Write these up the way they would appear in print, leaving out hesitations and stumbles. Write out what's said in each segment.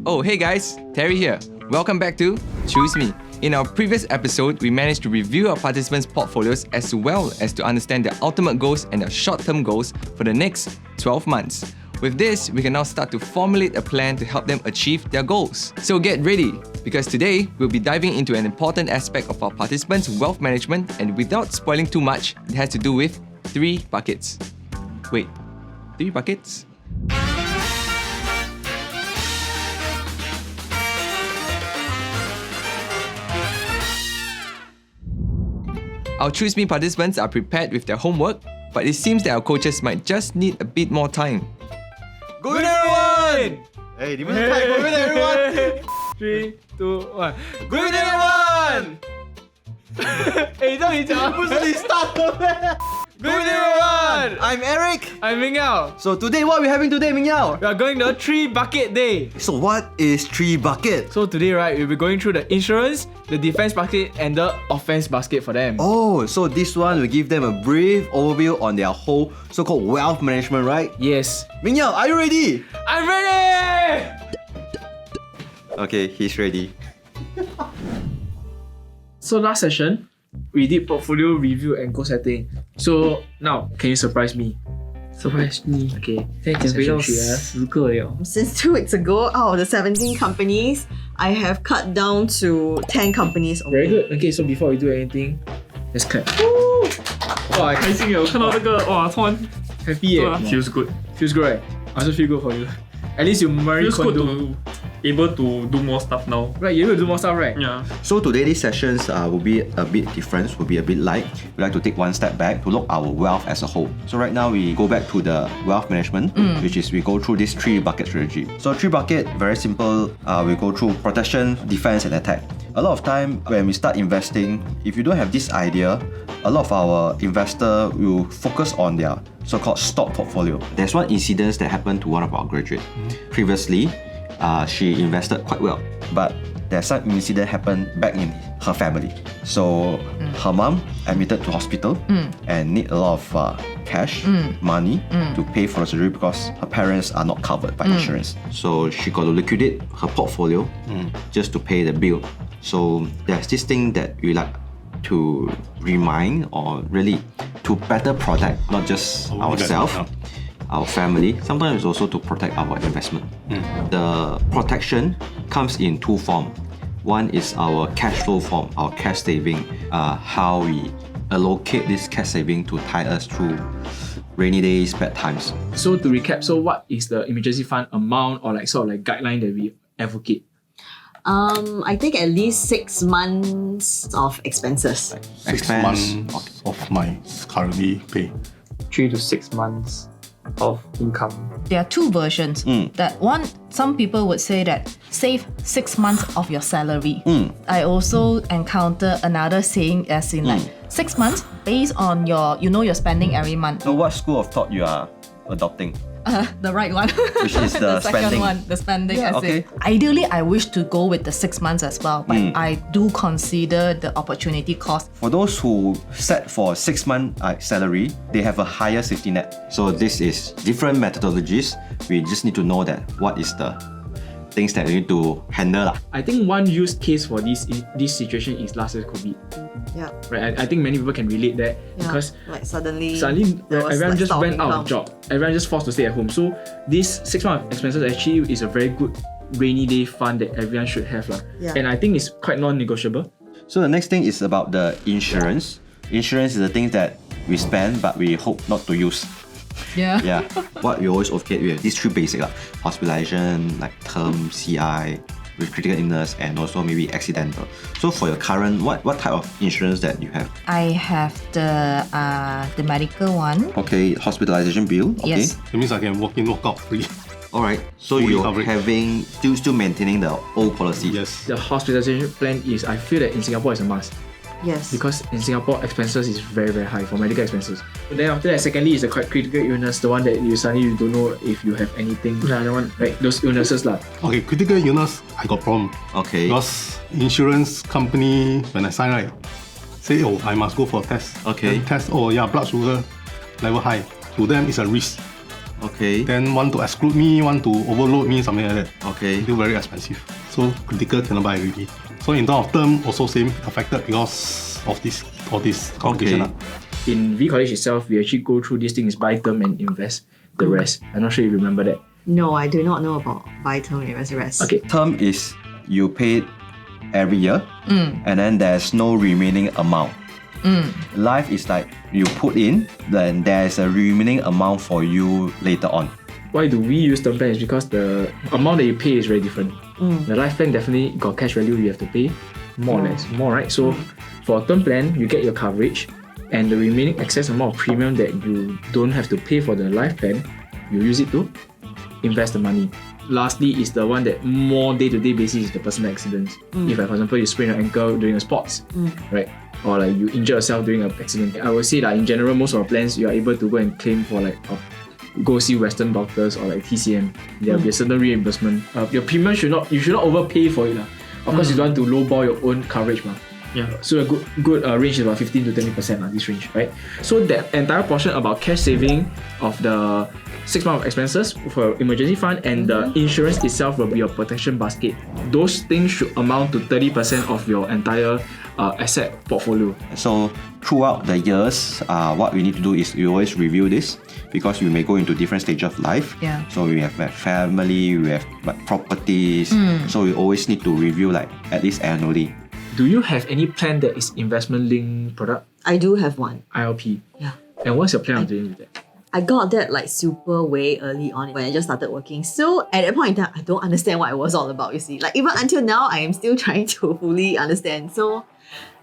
Oh, hey guys, Terry here. Welcome back to Choose Me. In our previous episode, we managed to review our participants' portfolios as well as to understand their ultimate goals and their short-term goals for the next 12 months. With this, we can now start to formulate a plan to help them achieve their goals. So get ready, because today we'll be diving into an important aspect of our participants' wealth management, and without spoiling too much, it has to do with 3 buckets. Wait, 3 buckets? Our Choose Me participants are prepared with their homework, but it seems that our coaches might just need a bit more time. Good everyone! Hey, 你们是泰国人 everyone! 3, 2, 1 Good everyone! 这样你讲不是你 start 的咩 Good everyone! I'm Eric! I'm Ming Yao. So today, what are we having today, Ming Yao? We are going to 3 bucket day. So what is 3 bucket? So today, right, we'll be going through the insurance, the defense basket, and the offense basket for them. Oh, so this one will give them a brief overview on their whole so-called wealth management, right? Yes. Ming Yao, are you ready? I'm ready! Okay, he's ready. So last session, we did portfolio review and goal setting. So now, can you surprise me? Surprise me. Okay. 现在减肥到 Session 3 啊。 10个了。 Since 2 weeks ago, out of the 17 companies, I have cut down to 10 companies only. Very good. Okay, so before we do anything, let's clap. 哇，开心耶！我看到这个，哇，突然 Happy对啊 feels good. Feels good, right? I also feel good for you. At least you married feels good condo. to able to do more stuff now. Right, you're able to do more stuff, right? Yeah. So today these sessions will be a bit different, will be a bit light. We like to take one step back to look our wealth as a whole. So right now we go back to the wealth management, which is we go through this 3 bucket strategy. So 3 bucket, very simple. We go through protection, defense, and attack. A lot of time when we start investing, if you don't have this idea, a lot of our investor will focus on their so-called stock portfolio. There's one incident that happened to one of our graduates. Previously, she invested quite well, but there's some incident happened back in her family. So her mom admitted to hospital and need a lot of cash, money to pay for the surgery because her parents are not covered by insurance. So she got to liquidate her portfolio just to pay the bill. So there's this thing that we like to remind or really to better protect not just ourselves, our family, sometimes also to protect our investment. The protection comes in 2 forms. One is our cash flow form, our cash saving, how we allocate this cash saving to tie us through rainy days, bad times. So to recap, so what is the emergency fund amount or like sort of like guideline that we advocate? I think at least 6 months of expenses. 6 months of my currently pay. 3 to 6 months of income. There are 2 versions. That one, some people would say that save 6 months of your salary. I also encounter another saying as in like 6 months based on your, your spending every month. So what school of thought you are adopting? The right one. Which is the second spending. one, the spending. Yeah, as okay. in, ideally, I wish to go with the 6 months as well, but I do consider the opportunity cost. For those who set for 6 month salary, they have a higher safety net. So this is different methodologies. We just need to know that what is the things that we need to handle. I think one use case for this situation is last year's COVID. Yeah. Right, I think many people can relate that because like suddenly there was everyone like just stop went out of income. job. Everyone just forced to stay at home. So this 6 month expenses actually is a very good rainy day fund that everyone should have. Yeah. And I think it's quite non-negotiable. So the next thing is about the insurance. Insurance is the things that we spend but we hope not to use. Yeah. Yeah. What we always advocate with these 3 basic hospitalization, like term, CI, with critical illness, and also maybe accidental. So for your current, what type of insurance that you have? I have the medical one. Okay, hospitalization bill. Okay. Yes. That means I can walk in, walk out free. All right. So Fully you're covered. having still maintaining the old policy. Yes. The hospitalization plan is, I feel that in Singapore is a must. Yes. Because in Singapore, expenses is very, very high for medical expenses. And then after that, secondly, is the critical illness, the one that you suddenly you don't know if you have anything. The one, like those illnesses lah. Okay, critical illness, I got problem. Okay. Because insurance company, when I sign right, say, oh, I must go for a test. Okay. Then test, oh yeah, blood sugar level high. To them, it's a risk. Okay. Then want to exclude me, want to overload me, something like that. Okay. Still very expensive. So critical cannot buy already. So in terms of term, also same affected because of this competition. Okay. In V College itself, we actually go through these things, buy term and invest the rest. I'm not sure if you remember that. No, I do not know about buy term and invest the rest. Okay. Term is you pay every year, and then there's no remaining amount. Life is like you put in, then there's a remaining amount for you later on. Why do we use term plan is because the amount that you pay is very different. The life plan definitely got cash value you have to pay more or less, more, right? So for a term plan, you get your coverage and the remaining excess amount of premium that you don't have to pay for the life plan, you use it to invest the money. Lastly is the one that more day-to-day basis is the personal accidents. If like, for example, you sprain your ankle during a sports, right? Or like you injure yourself during an accident. I would say that in general, most of our plans, you are able to go and claim for like go see Western doctors or like TCM. There will be a certain reimbursement. Your premium you should not overpay for it. Of course, you don't want to lowball your own coverage. Yeah. So a good range is about 15 to 20%, this range, right? So that entire portion about cash saving of the 6 months of expenses for emergency fund and the insurance itself will be your protection basket. Those things should amount to 30% of your entire asset portfolio. So throughout the years, what we need to do is we always review this because we may go into different stages of life. Yeah. So we have family, we have properties. So we always need to review like at least annually. Do you have any plan that is investment linked product? I do have one. ILP. Yeah. And what's your plan of doing with that? I got that like super way early on when I just started working. So at that point in time, I don't understand what it was all about, you see. Like even until now, I am still trying to fully understand. So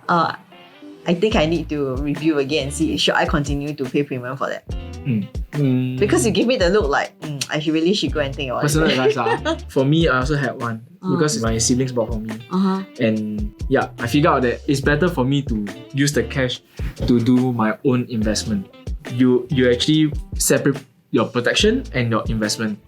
I think I need to review again and see should I continue to pay premium for that. Because you give me the look like I should go and think about Personal it. advice. For me, I also had one because my siblings bought for me. And yeah, I figured out that it's better for me to use the cash to do my own investment. You actually separate your protection and your investment.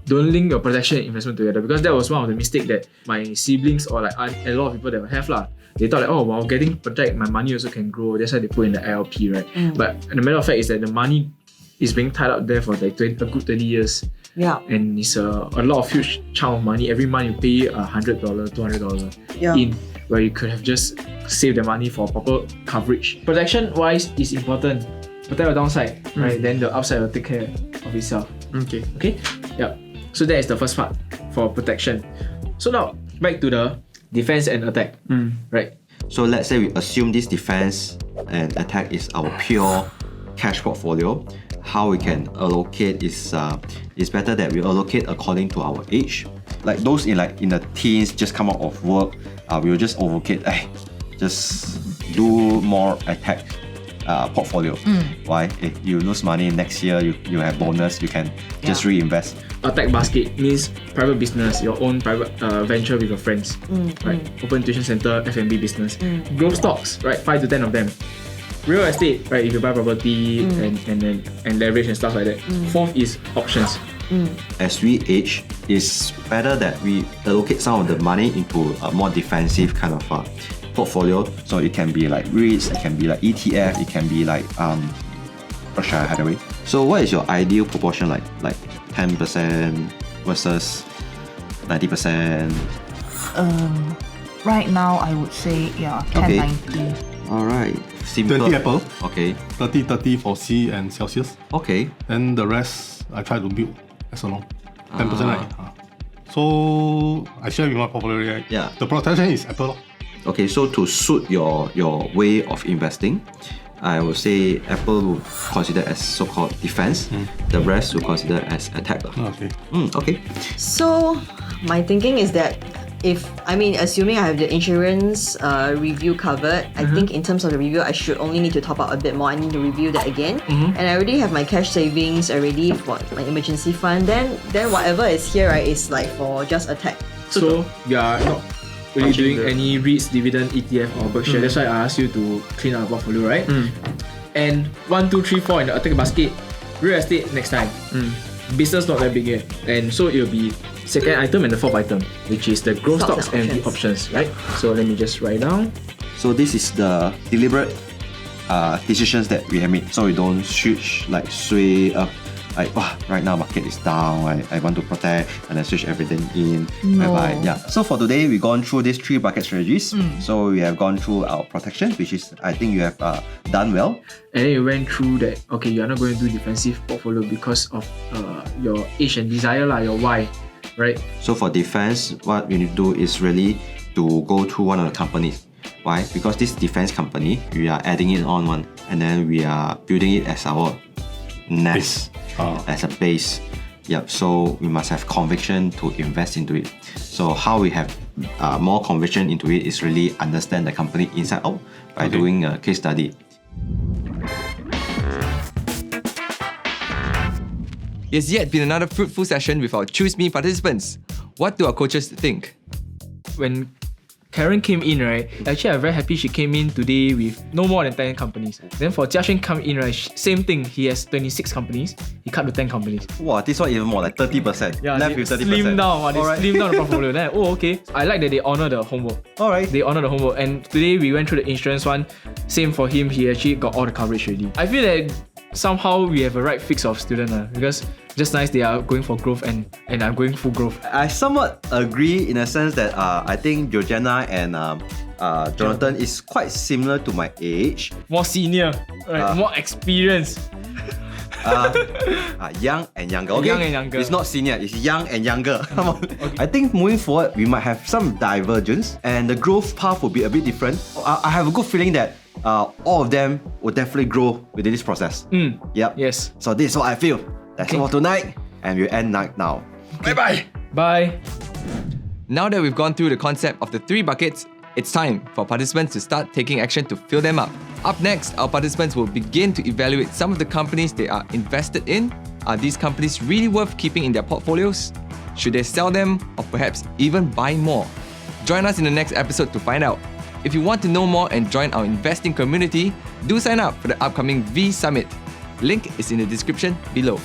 Don't link your protection and investment together because that was one of the mistakes that my siblings or like a lot of people that have lah. They thought like, while getting protect, my money also can grow. That's why they put in the ILP, right? But the matter of fact is that the money is being tied up there for like a good 20 years. Yeah. And it's a lot of huge chunk of money. Every month you pay $100, $200 in where you could have just saved the money for proper coverage. Protection wise is important. Protect your downside, right? Then the upside will take care of itself. Okay? Yeah. So that is the first part for protection. So now back to the defense and attack. Right? So let's say we assume this defense and attack is our pure cash portfolio. How we can allocate is better that we allocate according to our age. Like those in the teens just come out of work, we will just allocate. Just do more attack portfolio. Why? If you lose money next year, you have bonus, you can just reinvest. Attack basket means private business, your own private venture with your friends, right? Open tuition center, F&B business. Growth stocks, right? 5 to 10 of them. Real estate, right? If you buy property and leverage and stuff like that. Fourth is options. As we age, it's better that we allocate some of the money into a more defensive kind of portfolio. So it can be like REITs, it can be like ETF, it can be like Berkshire Hathaway. So what is your ideal proportion like 10% versus 90%? Right now, I would say 10-90. Alright. Simple. 20 Apple, Okay. 30 for C and Celsius. Okay. Then the rest, I try to build as along. 10% right? So I share with my portfolio, right? Yeah. The protection is Apple. Okay, so to suit your way of investing, I would say Apple will consider as so-called defense. The rest will consider as attack. Okay. Okay. So my thinking is that assuming I have the insurance review covered, I think in terms of the review, I should only need to top up a bit more. I need to review that again. And I already have my cash savings already for my emergency fund. Then whatever is here, right, is like for just attack. So you are not really doing any REITs, dividend, ETF or Berkshire. That's why I asked you to clean up the portfolio, right? And 1, 2, 3, 4 in the attack basket. Real estate next time. Business not that big yet. And so it will be second item and the fourth item, which is the growth stocks and the options, right? So let me just write down. So this is the deliberate decisions that we have made. So we don't switch like, right now market is down, I want to protect and then switch everything in. No. Yeah. So for today, we've gone through these 3 bucket strategies. So we have gone through our protection, which is, I think you have done well. And then you went through that, okay, you're not going to do defensive portfolio because of your age and desire, your why, right? So for defense, what we need to do is really to go through one of the companies. Why? Because this defense company, we are adding it on one, and then we are building it as our nest, as a base. Yep. So we must have conviction to invest into it. So how we have more conviction into it is really understand the company inside out by doing a case study. It has yet been another fruitful session with our Choose Me participants. What do our coaches think? When Karen came in, right, actually I'm very happy she came in today with no more than 10 companies. Then for Jiaxuan come in, right, same thing, he has 26 companies, he cut to 10 companies. Wow, this one even more, like 30%. Yeah, Left they with 30%. slim down, they Alright. slim down the portfolio. Then, okay. I like that they honor the homework. Alright. They honor the homework. And today we went through the insurance one. Same for him, he actually got all the coverage already. I feel that somehow we have a right fix of student because just nice they are going for growth and I'm going full growth. I somewhat agree in a sense that I think Georgiana and Jonathan is quite similar to my age. More senior, right? More experience. Young and younger. Okay? Young and younger. It's not senior, it's young and younger. Come on. I think moving forward, we might have some divergence and the growth path will be a bit different. I have a good feeling that all of them will definitely grow within this process. Yep. Yes. So this is what I feel. That's all for tonight, and we'll end night now. Bye-bye. Bye. Now that we've gone through the concept of the 3 buckets, it's time for participants to start taking action to fill them up. Up next, our participants will begin to evaluate some of the companies they are invested in. Are these companies really worth keeping in their portfolios? Should they sell them or perhaps even buy more? Join us in the next episode to find out. If you want to know more and join our investing community, do sign up for the upcoming V Summit. Link is in the description below.